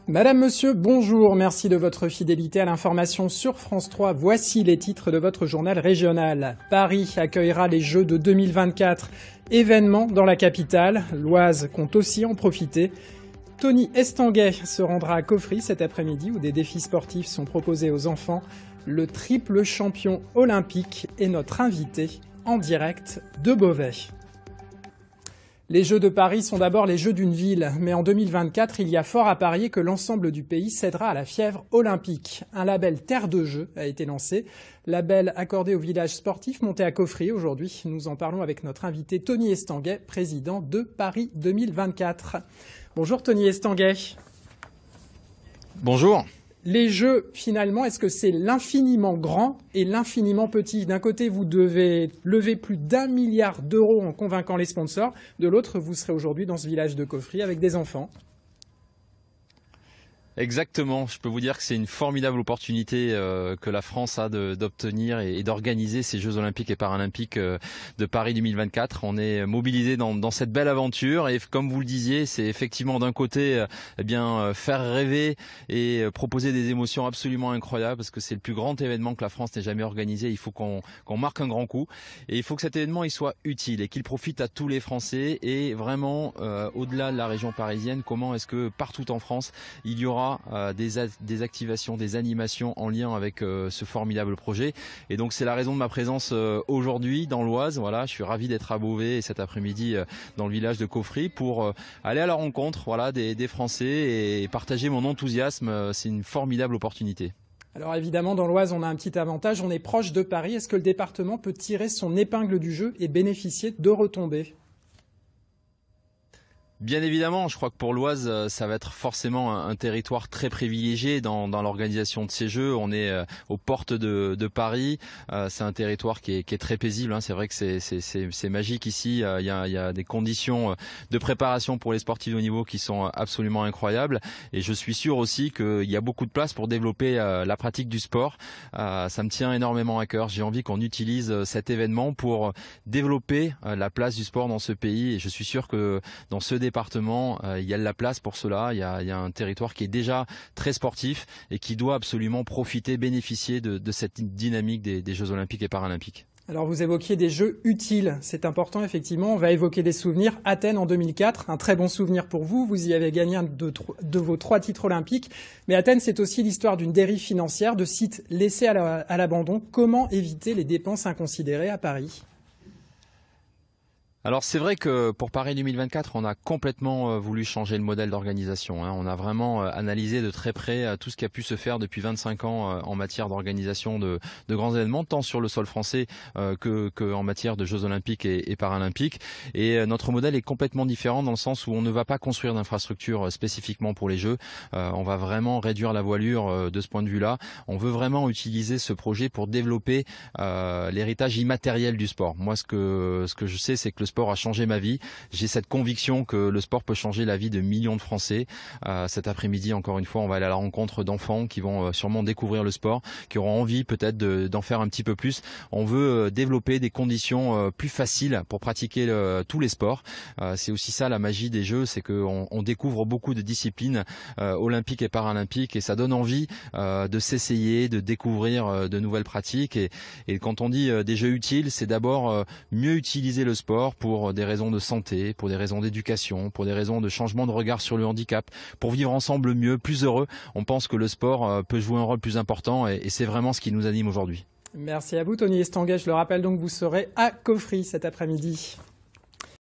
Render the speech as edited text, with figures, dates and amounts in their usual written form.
Madame, Monsieur, bonjour. Merci de votre fidélité à l'information sur France 3. Voici les titres de votre journal régional. Paris accueillera les Jeux de 2024. Événement dans la capitale. L'Oise compte aussi en profiter. Tony Estanguet se rendra à Cauffry cet après-midi où des défis sportifs sont proposés aux enfants. Le triple champion olympique est notre invité en direct de Beauvais. Les Jeux de Paris sont d'abord les Jeux d'une ville, mais en 2024, il y a fort à parier que l'ensemble du pays cédera à la fièvre olympique. Un label Terre de Jeux a été lancé, label accordé au village sportif monté à Cauffry aujourd'hui. Nous en parlons avec notre invité Tony Estanguet, président de Paris 2024. Bonjour Tony Estanguet. Bonjour. Les Jeux, finalement, est-ce que c'est l'infiniment grand et l'infiniment petit? D'un côté, vous devez lever plus d'1 milliard d'euros en convainquant les sponsors. De l'autre, vous serez aujourd'hui dans ce village de Cauffry avec des enfants. Exactement, je peux vous dire que c'est une formidable opportunité que la France a d'obtenir et d'organiser ces Jeux Olympiques et Paralympiques de Paris 2024. On est mobilisés dans cette belle aventure et comme vous le disiez, c'est effectivement d'un côté faire rêver et proposer des émotions absolument incroyables parce que c'est le plus grand événement que la France n'ait jamais organisé. Il faut qu'on marque un grand coup et il faut que cet événement il soit utile et qu'il profite à tous les Français et vraiment au-delà de la région parisienne, comment est-ce que partout en France il y aura des activations, des animations en lien avec ce formidable projet. Et donc c'est la raison de ma présence aujourd'hui dans l'Oise. Voilà, je suis ravi d'être à Beauvais et cet après-midi dans le village de Cauffry pour aller à la rencontre des Français et partager mon enthousiasme. C'est une formidable opportunité. Alors évidemment, dans l'Oise, on a un petit avantage, on est proche de Paris. Est-ce que le département peut tirer son épingle du jeu et bénéficier de retombées ? Bien évidemment, je crois que pour l'Oise, ça va être forcément un territoire très privilégié dans l'organisation de ces Jeux. On est aux portes de Paris. C'est un territoire qui est très paisible. Hein. C'est vrai que c'est magique ici. Il y a des conditions de préparation pour les sportifs de haut niveau qui sont absolument incroyables. Et je suis sûr aussi qu'il y a beaucoup de place pour développer la pratique du sport. Ça me tient énormément à cœur. J'ai envie qu'on utilise cet événement pour développer la place du sport dans ce pays. Et je suis sûr que dans ce département, il y a de la place pour cela. Il y a un territoire qui est déjà très sportif et qui doit absolument profiter, bénéficier de cette dynamique des Jeux Olympiques et Paralympiques. Alors vous évoquiez des jeux utiles, c'est important effectivement, on va évoquer des souvenirs. Athènes en 2004, un très bon souvenir pour vous, vous y avez gagné un de vos 3 titres olympiques. Mais Athènes, c'est aussi l'histoire d'une dérive financière, de sites laissés à l'abandon. Comment éviter les dépenses inconsidérées à Paris ? Alors c'est vrai que pour Paris 2024, on a complètement voulu changer le modèle d'organisation. On a vraiment analysé de très près tout ce qui a pu se faire depuis 25 ans en matière d'organisation de grands événements, tant sur le sol français que en matière de Jeux Olympiques et Paralympiques. Et notre modèle est complètement différent dans le sens où on ne va pas construire d'infrastructures spécifiquement pour les Jeux. On va vraiment réduire la voilure de ce point de vue-là. On veut vraiment utiliser ce projet pour développer l'héritage immatériel du sport. Moi, ce que je sais, c'est que le sport a changé ma vie. J'ai cette conviction que le sport peut changer la vie de millions de Français. Cet après-midi, encore une fois, on va aller à la rencontre d'enfants qui vont sûrement découvrir le sport, qui auront envie peut-être d'en faire un petit peu plus. On veut développer des conditions plus faciles pour pratiquer tous les sports. C'est aussi ça la magie des Jeux, c'est qu'on découvre beaucoup de disciplines olympiques et paralympiques et ça donne envie de s'essayer, de découvrir de nouvelles pratiques. Et quand on dit des Jeux utiles, c'est d'abord mieux utiliser le sport pour des raisons de santé, pour des raisons d'éducation, pour des raisons de changement de regard sur le handicap, pour vivre ensemble mieux, plus heureux. On pense que le sport peut jouer un rôle plus important et c'est vraiment ce qui nous anime aujourd'hui. Merci à vous Tony Estanguet. Je le rappelle donc, vous serez à Cauffry cet après-midi.